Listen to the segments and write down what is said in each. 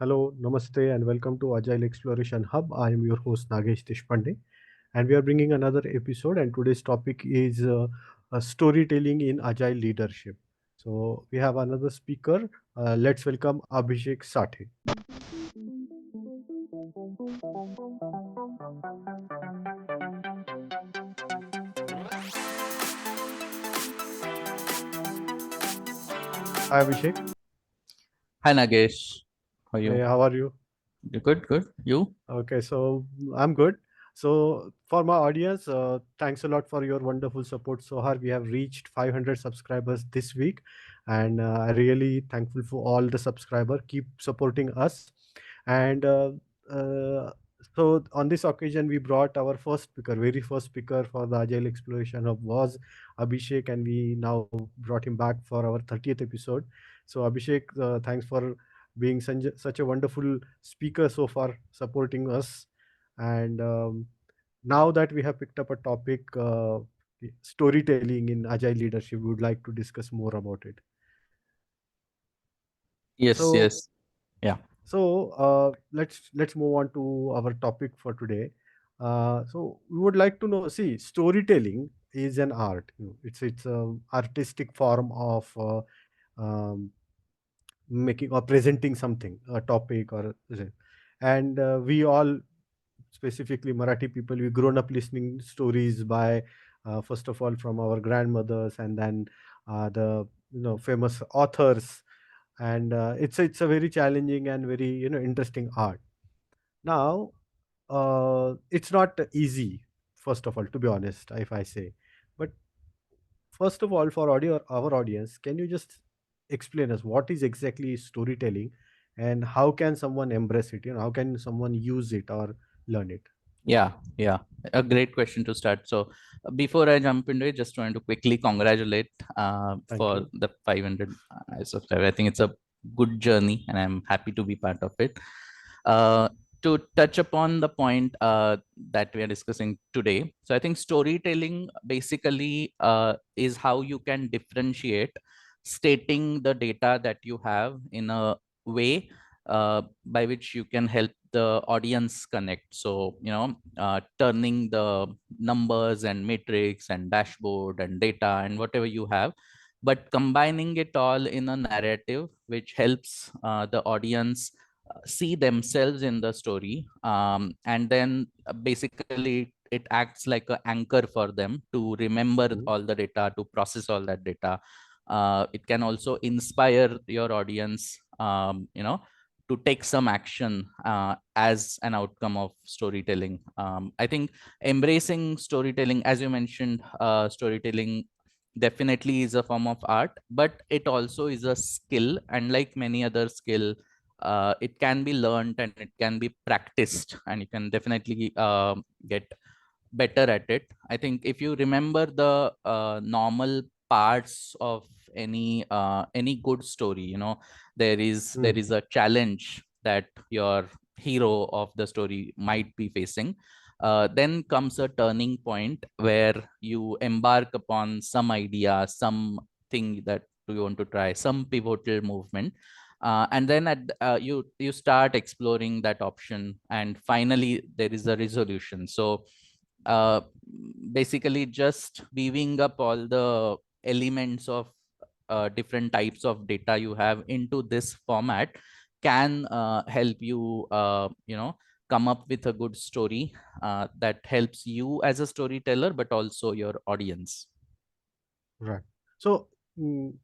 Hello, namaste, and welcome to Agile Exploration Hub. I am your host Nagesh Deshpande, and we are bringing another episode. And today's topic is storytelling in Agile leadership. So we have another speaker. Let's welcome Abhishek Sathe. Hi, Abhishek. Hi Nagesh, how are Hey, you? how are you? You good? Good. You? Okay, so I'm good. So for my audience, thanks a lot for your wonderful support so far. We have reached 500 subscribers this week, and I really thankful for all the subscriber. Keep supporting us, and uh, so on this occasion, we brought our first speaker, very first speaker for the Agile Exploration Hub was Abhishek, and we now brought him back for our 30th episode. So Abhishek, thanks for being such a wonderful speaker so far, supporting us. And now that we have picked up a topic, storytelling in agile leadership, we would like to discuss more about it. Yes, So, yes. Yeah. let's move on to our topic for today. So we would like to know. See, storytelling is an art. It's a artistic form of um, making or presenting something, a topic and we all, specifically Marathi people, we grown up listening stories by first of all from our grandmothers, and then the famous authors, and it's a very challenging and very interesting art. Now, it's not easy, first of all, to be honest, if I say. But first of all, for our audience, can you just explain us what is exactly storytelling, and how can someone embrace it? How can someone use it or learn it? Yeah. Yeah. A great question to start. So before I jump into it, just want to quickly congratulate Thank for you. the 500 subscribers. I think it's a good journey and I'm happy to be part of it. Uh, to touch upon the point that we are discussing today. So I think storytelling basically is how you can differentiate stating the data that you have in a way by which you can help the audience connect. So, turning the numbers and metrics and dashboard and data and whatever you have, but combining it all in a narrative which helps the audience see themselves in the story. And then basically it acts like an anchor for them to remember Mhm. all the data, to process all that data. It can also inspire your audience, to take some action as an outcome of storytelling. I think embracing storytelling, as you mentioned, storytelling definitely is a form of art, but it also is a skill. And like many other skill, it can be learned and it can be practiced, and you can definitely get better at it. I think if you remember the normal parts of any good story, there is a challenge that your hero of the story might be facing. Then comes a turning point where you embark upon some idea, something that you want to try, some pivotal movement, and then you start exploring that option, and finally there is a resolution. So uh, basically just weaving up all the elements of different types of data you have into this format can help you come up with a good story that helps you as a storyteller but also your audience. Right. So, mm,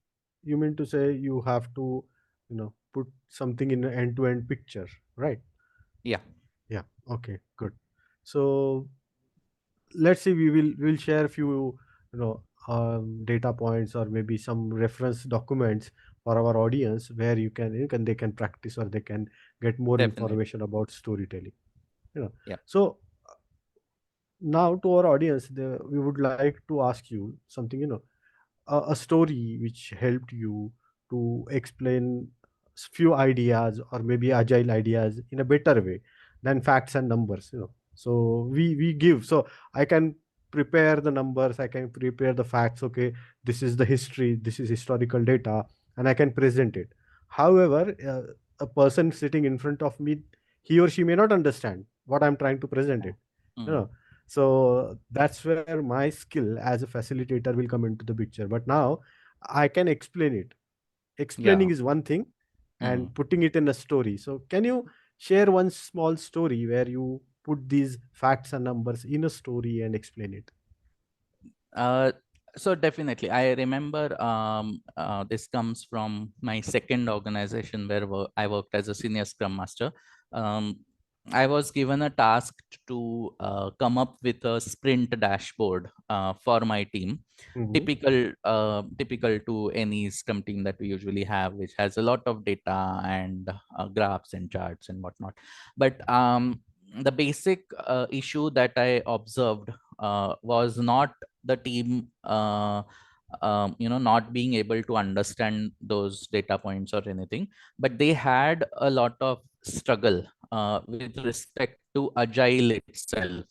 you mean to say you have to, put something in an end-to-end picture, right? Yeah. Yeah. Okay. Good. So let's see. We'll share a few, data points or maybe some reference documents for our audience where they can practice or they can get more Definitely. information about storytelling. You know. Yeah. So now to our audience, we would like to ask you something. A story which helped you to explain few ideas or maybe agile ideas in a better way than facts and numbers. So we give, so I can prepare the numbers, I can prepare the facts. Okay, this is the history, this is historical data, and I can present it. However, a person sitting in front of me, he or she may not understand what I'm trying to present Yeah. it. You Mm. know, so that's where my skill as a facilitator will come into the picture. But now I can explain it. Yeah. Explaining is one thing, Mm. and putting it in a story. So can you share one small story where you put these facts and numbers in a story and explain it? Uh, so definitely, I remember this comes from my second organization where I worked as a senior Scrum Master. Um, I was given a task to come up with a sprint dashboard for my team. Hmm. Typical to any Scrum team that we usually have, which has a lot of data and graphs and charts and whatnot. But the basic issue that I observed was not the team not being able to understand those data points or anything, but they had a lot of struggle with respect to Agile itself.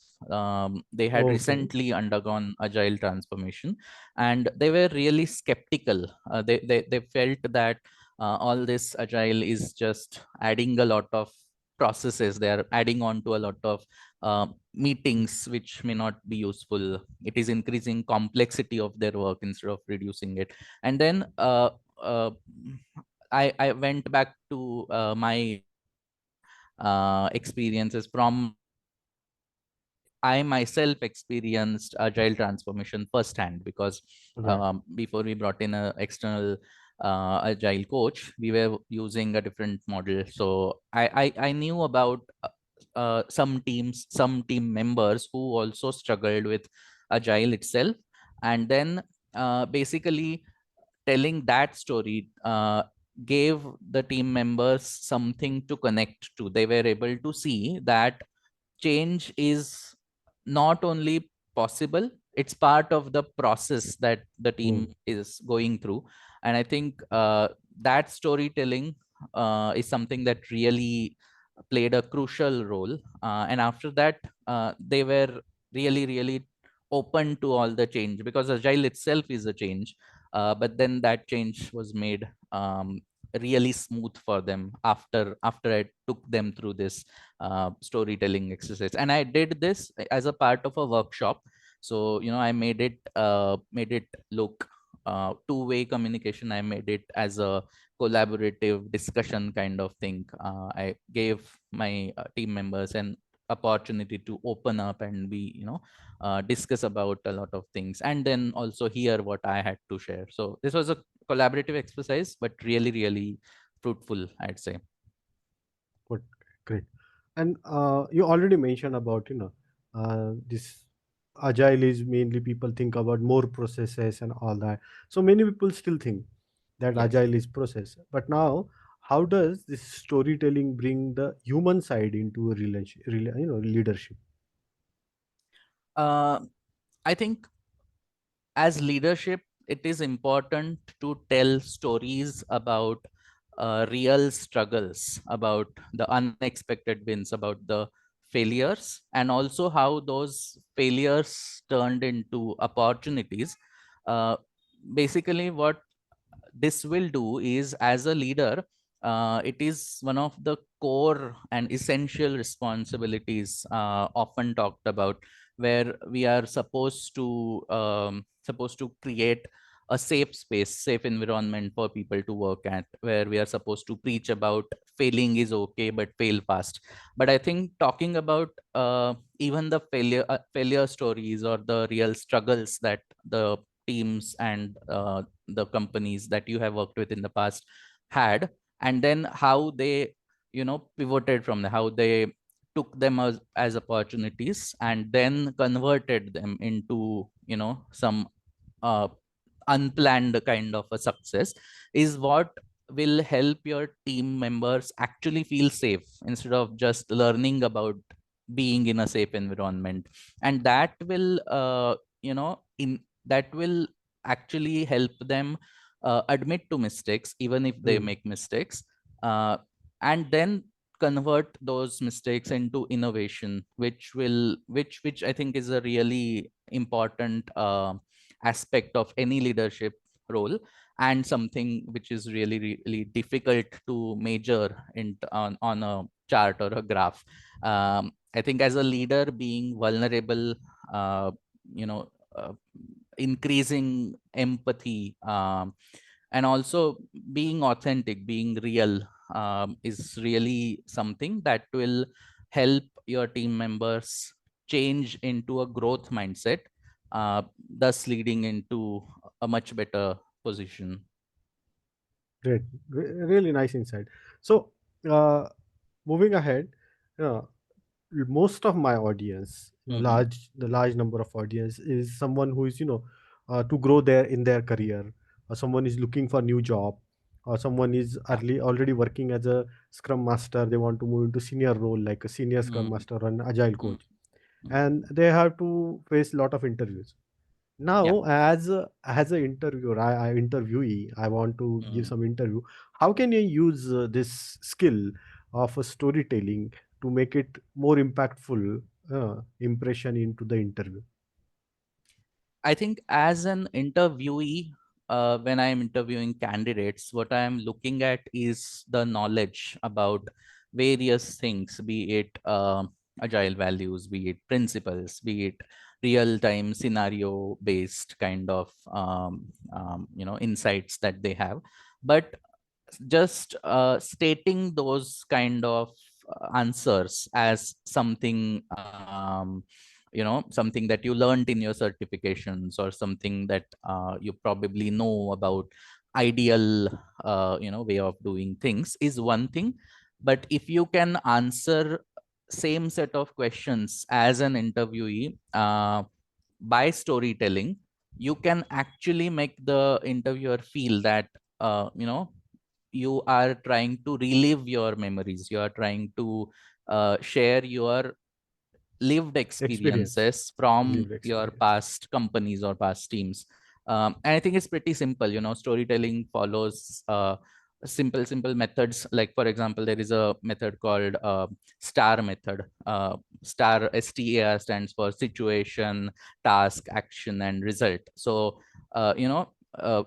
They had Okay. recently undergone Agile transformation, and they were really skeptical. They felt that all this Agile is just adding a lot of processes. They are adding on to a lot of meetings which may not be useful. It is increasing complexity of their work instead of reducing it. And then uh, I went back to my experiences from my past, where I myself experienced agile transformation firsthand, because Right. before we brought in a external agile coach, we were using a different model. So I knew about some team members who also struggled with agile itself. And then basically telling that story gave the team members something to connect to. They were able to see that change is not only possible, it's part of the process that the team Mm. is going through. And I think that storytelling is something that really played a crucial role. And after that, they were really open to all the change, because agile itself is a change. But then that change was made really smooth for them after I took them through this storytelling exercise. And I did this as a part of a workshop. So I made it look two-way communication. I made it as a collaborative discussion kind of thing. I gave my team members an opportunity to open up and we discuss about a lot of things, and then also hear what I had to share. So this was a collaborative exercise, but really fruitful, I'd say. Good. Great. And you already mentioned about, this agile is mainly people think about more processes and all that. So many people still think that Yes. agile is process. But now, how does this storytelling bring the human side into a leadership? uh, I think as leadership, it is important to tell stories about real struggles, about the unexpected wins, about the failures, and also how those failures turned into opportunities. Uh, Basically, what this will do is, as a leader, it is one of the core and essential responsibilities often talked about, where we are supposed to create a safe space, safe environment for people to work at, where we are supposed to preach about failing is okay, but fail fast. But I think talking about even the failure stories, or the real struggles that the teams and the companies that you have worked with in the past had, and then how they pivoted from how they took them as opportunities, and then converted them into some uh, unplanned kind of a success, is what will help your team members actually feel safe, instead of just learning about being in a safe environment. And that will in that will actually help them admit to mistakes, even if they Hmm. make mistakes, uh, and then convert those mistakes into innovation, which I think is a really important aspect of any leadership role. and something which is really really difficult to measure on a chart or a graph. I think as a leader, being vulnerable, uh, you know uh, increasing empathy, and also being authentic, being real, is really something that will help your team members change into a growth mindset, thus leading into a much better position. Great, really nice insight. So, uh, moving ahead, uh, most of my audience, Mm-hmm. the large number of audience is someone who is, to grow their in their career, or someone is looking for new job, or someone is Yeah. already working as a scrum master. They want to move into senior role like a senior scrum Mm-hmm. master or an agile Mm-hmm. coach, and they have to face a lot of interviews. Yeah. Now, as a interviewer, I interviewee, I want to give Mm. some interview. How can you use this skill of storytelling to make it more impactful impression into the interview? I think as an interviewee, when I'm interviewing candidates, what I'm looking at is the knowledge about various things, be it agile values, be it principles, be it real-time scenario-based kind of insights that they have. But just stating those kind of answers as something, something that you learned in your certifications, or something that you probably know about ideal way of doing things, is one thing. But if you can answer same set of questions as an interviewee, by storytelling, you can actually make the interviewer feel that you are trying to relive your memories, you are trying to share your lived Experience, experiences from lived your experience. past companies or past teams. And I think it's pretty simple. Storytelling follows simple methods. Like, for example, there is a method called STAR method. STAR stands for situation, task, action, and result. So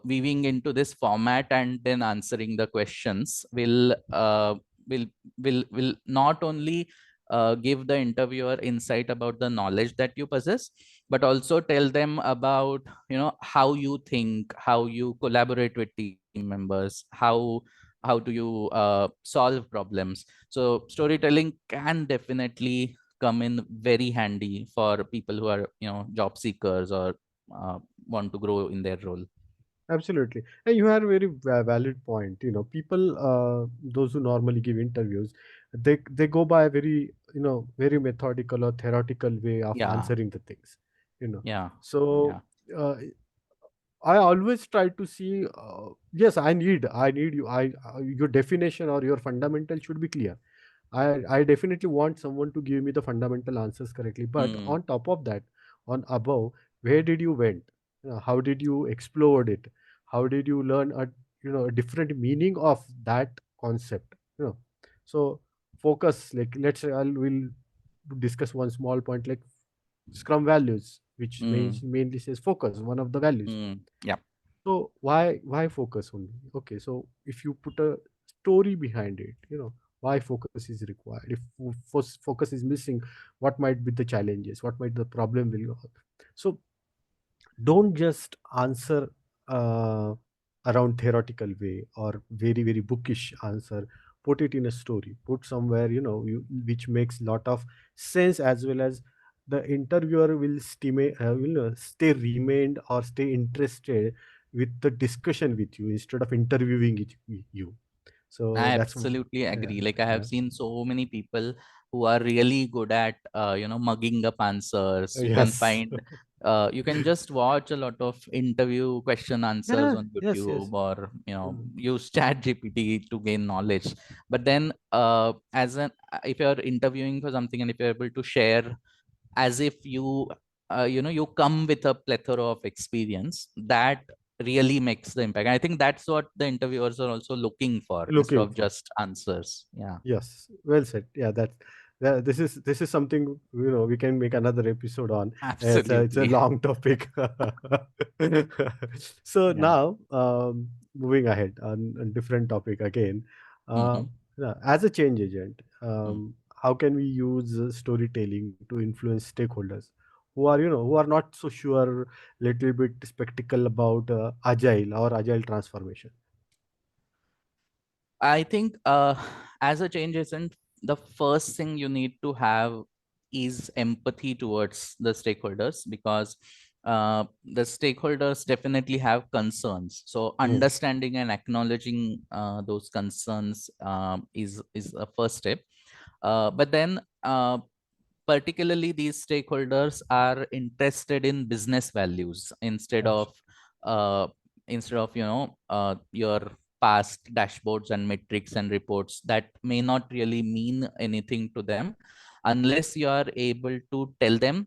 weaving into this format and then answering the questions will will not only give the interviewer insight about the knowledge that you possess, but also tell them about how you think, how you collaborate with team members, how do you solve problems. So storytelling can definitely come in very handy for people who are job seekers, or want to grow in their role. Absolutely. And you had a very valid point. People, those who normally give interviews, they go by a very, very methodical or theoretical way of Yeah. answering the things. You know, Yeah. Yeah. so uh, I always try to see. Yes, I need you. Your definition or your fundamental should be clear. I definitely want someone to give me the fundamental answers correctly. But Mm. on top of that, on above, where did you went? How did you explore it? How did you learn a different meaning of that concept? So focus. Like, let's say we'll discuss one small point like Scrum values, which Mm. mainly says focus. One of the values. Mm. Yeah. So why focus only? Okay, so if you put a story behind it, why focus is required. If focus is missing, what might be the challenges? What might the problem will be? So don't just answer uh, around theoretical way or very very bookish answer. Put it in a story. Put somewhere which makes lot of sense, as well as the interviewer will stay remained or stay interested with the discussion with you instead of interviewing you. So I that's absolutely yeah, agree. Like, I have yeah. seen so many people who are really good at, mugging up answers. Yes. You can just watch a lot of interview question answers Yeah, on yes, YouTube, yes. or, Mm. use Chat GPT to gain knowledge. But then, if you're interviewing for something, and if you're able to share as if you come with a plethora of experience, that really makes the impact. I think that's what the interviewers are also looking for, instead Looking of for. just answers. Yeah. Yes, well said. Yeah, this is something, we can make another episode on. It's a Absolutely. long topic. So Yeah. now, moving ahead on a different topic again. uh, Hmm. yeah, as a change agent, Mm. how can we use storytelling to influence stakeholders who are not so sure, little bit skeptical about agile transformation? I think as a change agent, the first thing you need to have is empathy towards the stakeholders, because the stakeholders definitely have concerns. So Mm, understanding and acknowledging those concerns is a first step. But then particularly these stakeholders are interested in business values uh, instead of your past dashboards and metrics and reports that may not really mean anything to them, unless you are able to tell them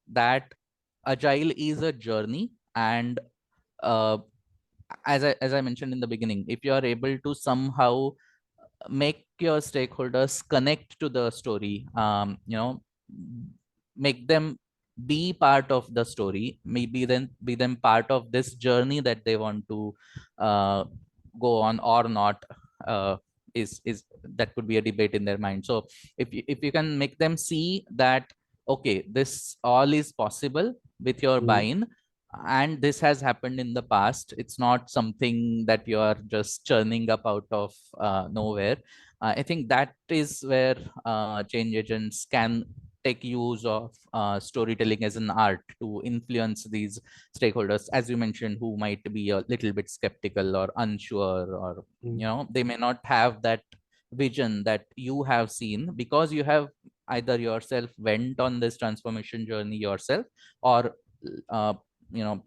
that agile is a journey. And uh, as I mentioned in the beginning, if you are able to somehow make your stakeholders connect to the story, make them be part of the story, maybe then be them part of this journey that they want to uh, go on or not, uh, is that could be a debate in their mind. So if you can make them see that okay, this all is possible with your mm, buy-in, and this has happened in the past, it's not something that you are just churning up out of nowhere. I think that is where change agents can take use of storytelling as an art to influence these stakeholders, as you mentioned, who might be a little bit skeptical or unsure, or mm, they may not have that vision that you have seen, because you have either yourself went on this transformation journey yourself, or uh, you know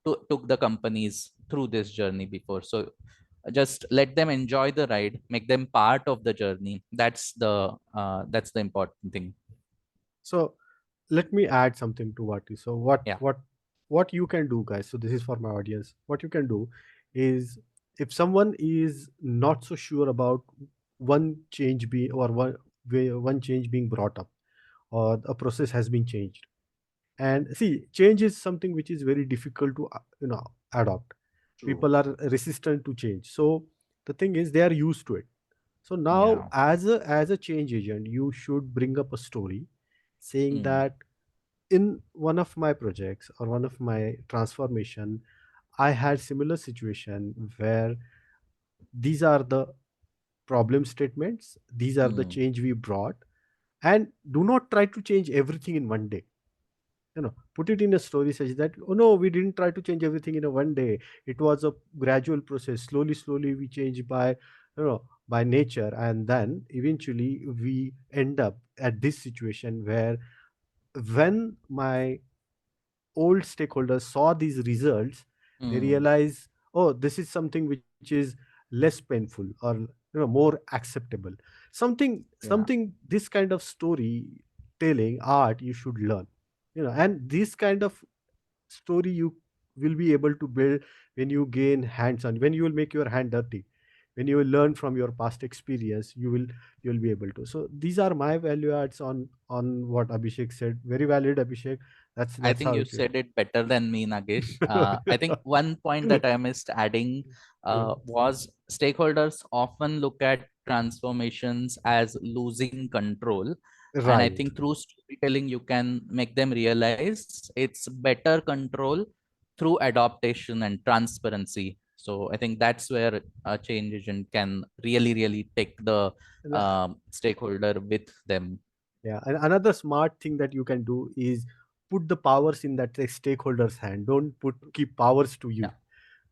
took the companies through this journey before. So just let them enjoy the ride, make them part of the journey. That's the important thing. so let me add something to what you so Yeah. what you can do, guys. So this is for my audience. What you can do is, if someone is not so sure about one change being brought up, or a process has been changed. And see, change is something which is very difficult to adopt. True. People are resistant to change. So the thing is, they are used to it. So now, Yeah. as a change agent, you should bring up a story saying Mm. that in one of my projects or one of my transformation, I had similar situation where these are the problem statements, these are the Mm. change we brought. And do not try to change everything in one day. Put it in a story such that, oh no, we didn't try to change everything in a one day. It was a gradual process. Slowly we change by nature, and then eventually we end up at this situation where, when my old stakeholders saw these results, they Mm. realize, oh, this is something which is less painful, or more acceptable. Yeah. Something This kind of storytelling art you should learn. And this kind of story you will be able to build when you gain hands on, when you will make your hand dirty, when you will learn from your past experience. You will be able to. So these are my value adds on what Abhishek said. Very valid, Abhishek. that's I that's think how you it is. said it better than me, Nagesh. I think one point that I missed adding was stakeholders often look at transformations as losing control. And I Right. think through storytelling, you can make them realize it's better control through adaptation and transparency. So I think that's where a change agent can really, really take the stakeholder with them. Yeah, and another smart thing that you can do is put the powers in that stakeholder's hand. Don't put keep powers to you. Yeah.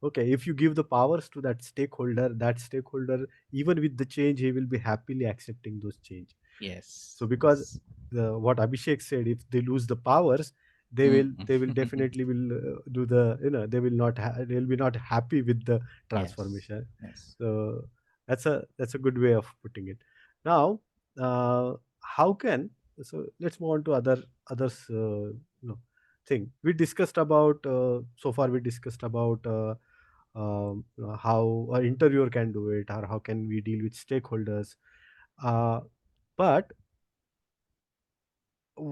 Okay, if you give the powers to that stakeholder, even with the change, he will be happily accepting those change. Yes. So because Yes. what Abhishek said, if they lose the powers, they Mm. will they will definitely will do the they will not they will be not happy with the Yes. transformation. Yes. So that's a good way of putting it. Now, how can so let's move on to others thing we discussed about. So far we discussed about how an interviewer can do it, or how can we deal with stakeholders. uh, but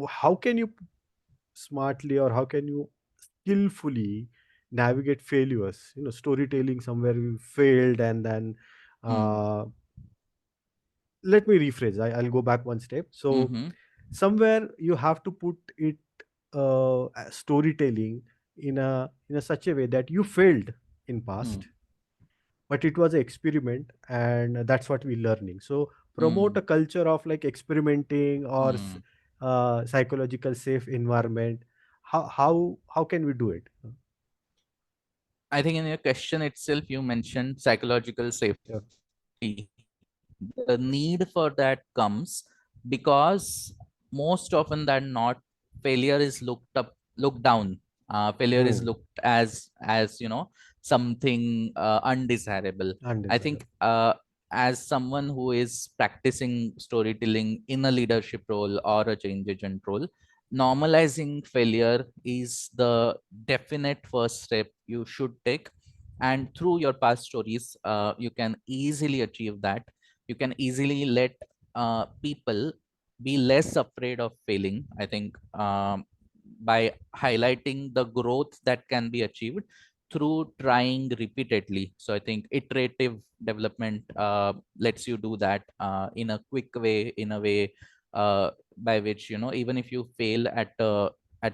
how can you smartly, or how can you skillfully navigate failures? Storytelling somewhere you failed, and then Hmm. uh, let me rephrase. I'll go back one step. So Mm-hmm. somewhere you have to put it, storytelling in a such a way that you failed in Hmm. past, but it was an experiment, and that's what we're learning. So promote Hmm. a culture of like experimenting, or Hmm. psychological safe environment. How can we do it? I think in your question itself, you mentioned psychological Yeah. safety. The need for that comes because most often than not, failure is looked down. Failure is Hmm. looked as something undesirable. I Undesirable. think as someone who is practicing storytelling in a leadership role or a change agent role, normalizing failure is the definite first step you should take. And through your past stories, you can easily achieve that. You can easily let people be less afraid of failing. I think by highlighting the growth that can be achieved through trying repeatedly. So I think iterative development lets you do that in a quick way, in a way by which, even if you fail at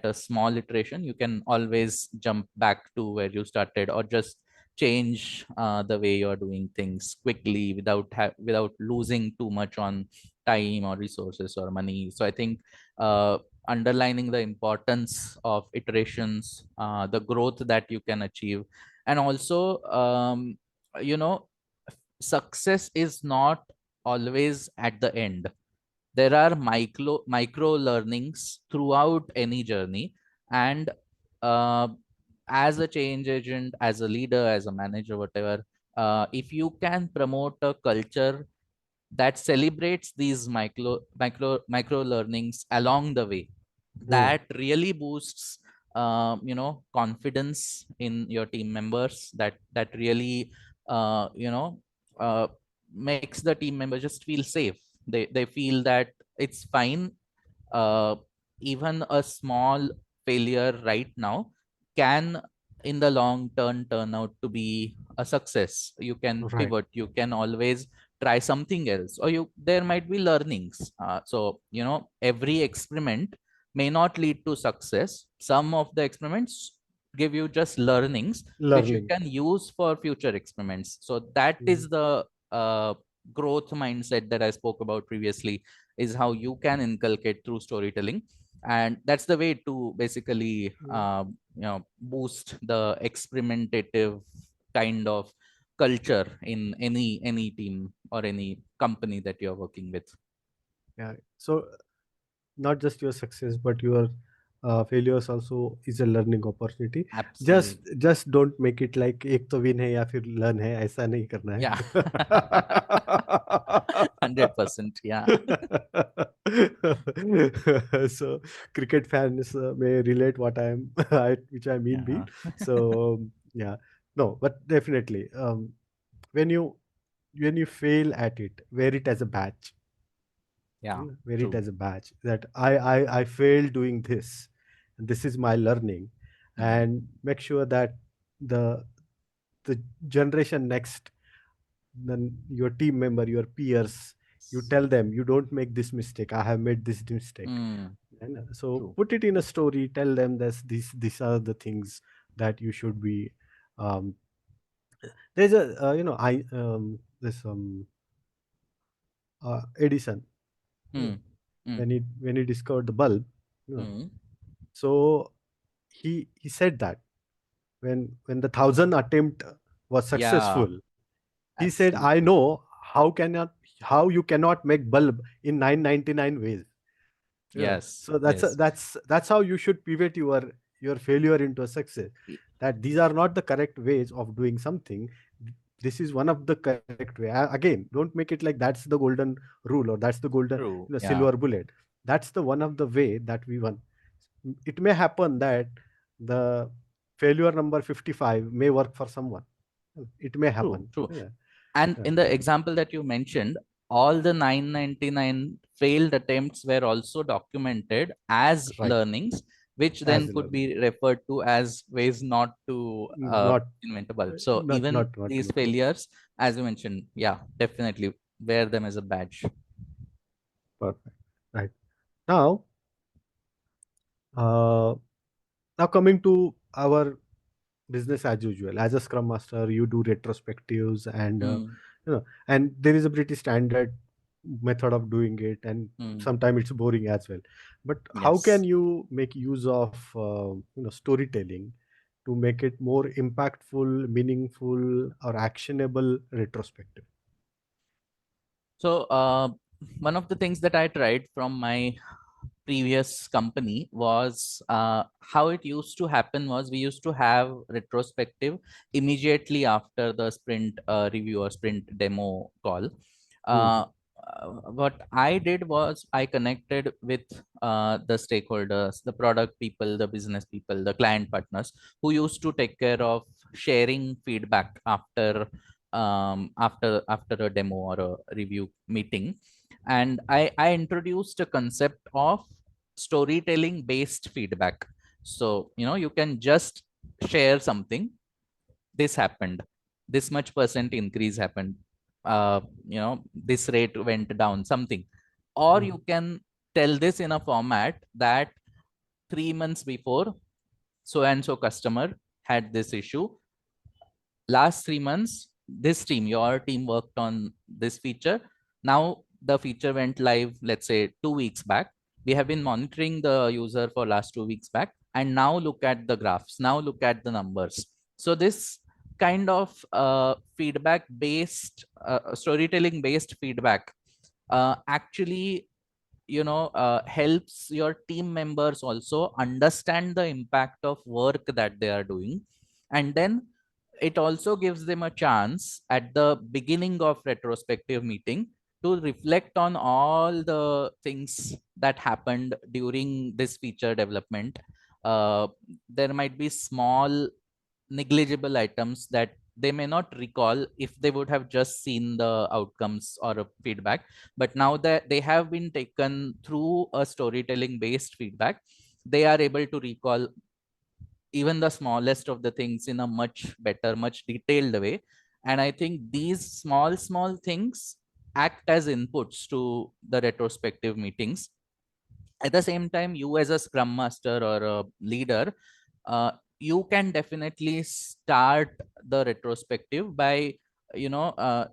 a small iteration, you can always jump back to where you started, or just change the way you're doing things quickly without losing too much on time or resources or money. So I think uh, underlining the importance of iterations, the growth that you can achieve, and also you know success is not always at the end. There are micro learnings throughout any journey. And uh, as a change agent, as a leader, as a manager, whatever, if you can promote a culture that celebrates these micro learnings along the way, Hmm. that really boosts confidence in your team members, that really uh, makes the team members just feel safe. They feel that it's fine. uh, Even a small failure right now can in the long term turn out to be a success. You can Right. pivot, you can always try something else, or you there might be learnings. So every experiment may not lead to success. Some of the experiments give you just learnings which you Learning. can use for future experiments. So that Hmm. is the growth mindset that I spoke about previously, is how you can inculcate through storytelling. And that's the way to basically Hmm. boost the experimentative kind of culture in any team or any company that you're working with. Yeah. So not just your success, but your failures also is a learning opportunity. just Absolutely. just don't make it like एक तो win है या फिर learn है, ऐसा नहीं करना Yeah. है. 100%. Yeah. So cricket fans may relate what I'm which I mean Yeah. be. So yeah, no, but definitely, when you fail at it, wear it as a badge. Yeah. Wear it True. as a badge that I failed doing this, and this is my learning. Hmm. And make sure that the the generation next, then your team member, your peers, you tell them, you don't make this mistake, I have made this mistake. Hmm. And so True. put it in a story, tell them that these are the things that you should be. um, there's a I this Edison, you know, Hmm. Hmm. when he discovered the bulb, you know, Hmm. so he said that when the thousand attempt was Yeah. successful, he said, I Absolutely. know how you cannot make bulb in 999 ways. Yes. So Yes. that's how you should pivot your failure into a success. Y- That these are not the correct ways of doing something. This is one of the correct way. Again, don't make it like that's the golden rule, or that's the golden, True. Yeah. silver bullet. That's the one of the way that we want. It may happen that the failure number 55 may work for someone. It may True. happen. True. Yeah. And Yeah. in the example that you mentioned, all the 999 failed attempts were also documented as Right. learnings, which then As could learning. be referred to as ways not to Not invent a bulb. So even not to these make it failures, as you mentioned, yeah, definitely wear them as a badge. perfect. Right. Now, uh, now coming to our business as usual. As a scrum master, you do retrospectives, and Hmm. and there is a pretty standard method of doing it, and Hmm. sometimes it's boring as well. But how can Yes. you make use of storytelling to make it more impactful, meaningful, or actionable retrospective? So one of the things that I tried from my previous company was how it used to happen was we used to have retrospective immediately after the sprint review or sprint demo call. Hmm. uh, what I did was I connected with the stakeholders, the product people, the business people, the client partners who used to take care of sharing feedback after a demo or a review meeting. And I introduced a concept of storytelling based feedback. So you can just share something. This happened, this much percent increase happened, this rate went down, something. Or Hmm. you can tell this in a format that 3 months before, so and so customer had this issue. Last 3 months, this team, your team worked on this feature. Now the feature went live, let's say 2 weeks back. We have been monitoring the user for last 2 weeks back, and now look at the graphs. Now look at the numbers. So this kind of feedback based, storytelling based feedback actually helps your team members also understand the impact of work that they are doing. And then it also gives them a chance at the beginning of retrospective meeting to reflect on all the things that happened during this feature development. There might be small negligible items that they may not recall if they would have just seen the outcomes or a feedback. But now that they have been taken through a storytelling based feedback, they are able to recall even the smallest of the things in a much better, much detailed way. And I think these small things act as inputs to the retrospective meetings. At the same time, you as a scrum master or a leader, you can definitely start the retrospective by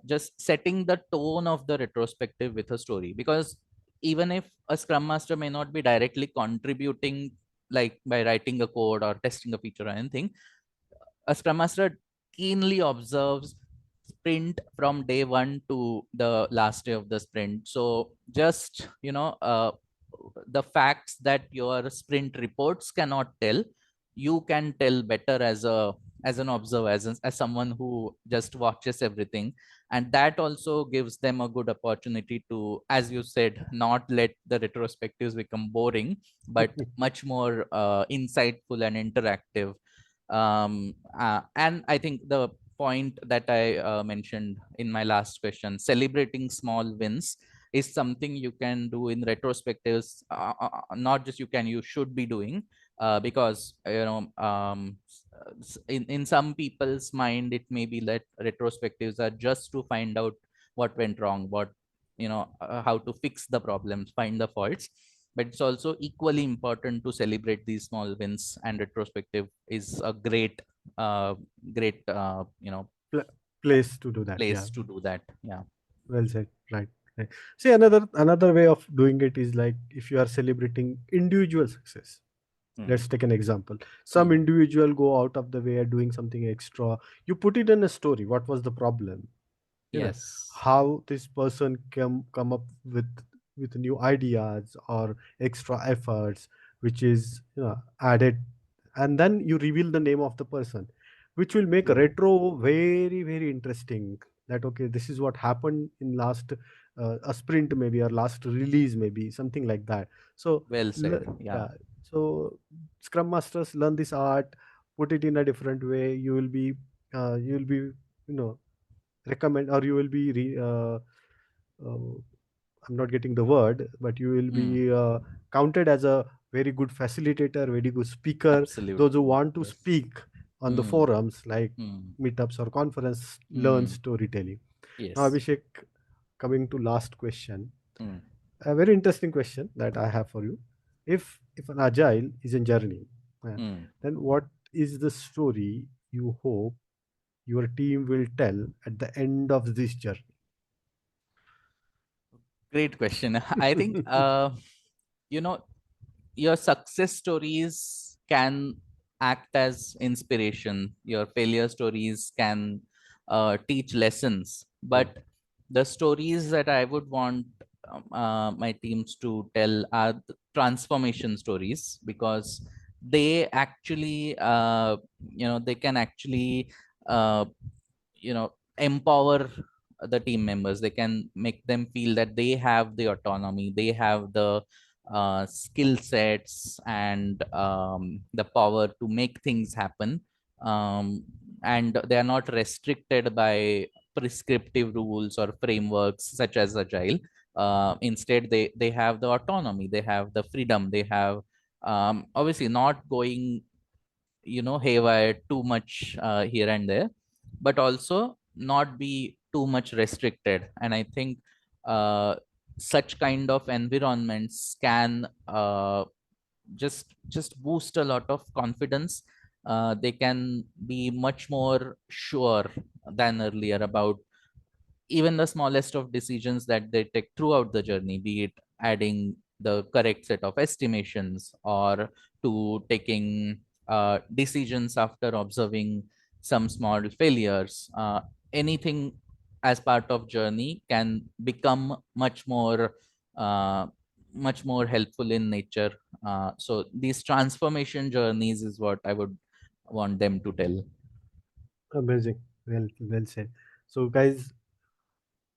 just setting the tone of the retrospective with a story. Because even if a scrum master may not be directly contributing, like by writing a code or testing a feature or anything, a scrum master keenly observes sprint from day one to the last day of the sprint. So just the facts that your sprint reports cannot tell, you can tell better as an observer, as someone who just watches everything. And that also gives them a good opportunity to, as you said, not let the retrospectives become boring, but much more insightful and interactive. And I think the point that I mentioned in my last question, celebrating small wins, is something you can do in retrospectives. Not just you can, you should be doing, because in some people's mind it may be that retrospectives are just to find out what went wrong, how to fix the problems, find the faults. But it's also equally important to celebrate these small wins, and retrospective is a uh, great Pla- Place to do that. Yeah. place to do that. Yeah. Well said. Right. Right. See, another way of doing it is like if you are celebrating individual success. Hmm. Let's take an example. Some Hmm. individual go out of the way doing something extra. You put it in a story. What was the problem? You know Yes. how this person can come up with new ideas or extra efforts, which is added, and then you reveal the name of the person, which will make a Hmm. retro very very interesting. That okay, this is what happened in last a sprint maybe, or last release maybe, something like that. So Well said. Yeah. yeah, so scrum masters learn this art, put it in a different way. You will be recommend, or you will be uh, I'm not getting the word, but you will Mm, be counted as a very good facilitator, very good speaker. Those who absolutely. want to Yes. speak on the Mm, forums like mm, meetups or conference learn mm, storytelling. Now, yes. Abhishek, coming to last question, Mm, a very interesting question that I have for you. If an agile is a journey, uh, mm. then what is the story you hope your team will tell at the end of this journey? Great question. I think you know your success stories can act as inspiration. Your failure stories can teach lessons, Hmm. but the stories that I would want my teams to tell are the transformation stories, because they actually they can actually uh, empower the team members. They can make them feel that they have the autonomy, they have the skill sets and the power to make things happen, um, and they are not restricted by prescriptive rules or frameworks such as agile. Instead, they have the autonomy, they have the freedom, they have obviously not going haywire too much here and there, but also not be too much restricted. And I think uh, such kind of environments can just boost a lot of confidence. They can be much more sure than earlier about even the smallest of decisions that they take throughout the journey, be it adding the correct set of estimations or to taking decisions after observing some small failures. Anything as part of journey can become uh, much more helpful in nature. So these transformation journeys is what I would want them to tell. Amazing. Well said. So, guys,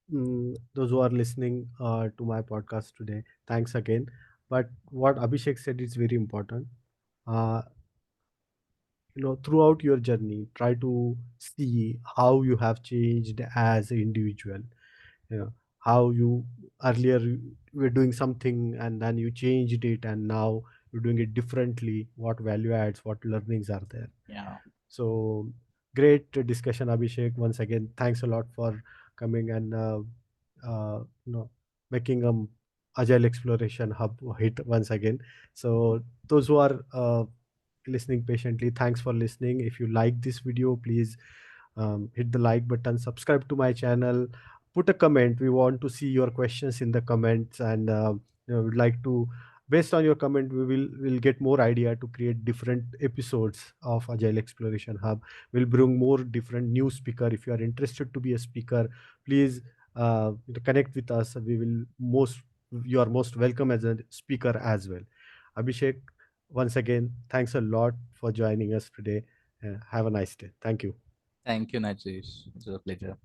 those who are listening to my podcast today, thanks again. But what Abhishek said is very important. Uh, throughout your journey, try to see how you have changed as an individual. You know, how you earlier you were doing something and then you changed it, and now you're doing it differently. What value adds, what learnings are there? Yeah. So great discussion, Abhishek. Once again, thanks a lot for coming and uh, you know making Agile Exploration Hub hit once again. So those who are listening patiently, thanks for listening. If you like this video, please hit the like button, subscribe to my channel, put a comment. We want to see your questions in the comments, and we'd like to, based on your comment, will get more idea to create different episodes of Agile Exploration Hub. We'll bring more different new speaker. If you are interested to be a speaker, please connect with us. We will most You are most welcome as a speaker as well. Abhishek, once again, thanks a lot for joining us today. Have a nice day. Thank you. Thank you, Najesh. It was a pleasure.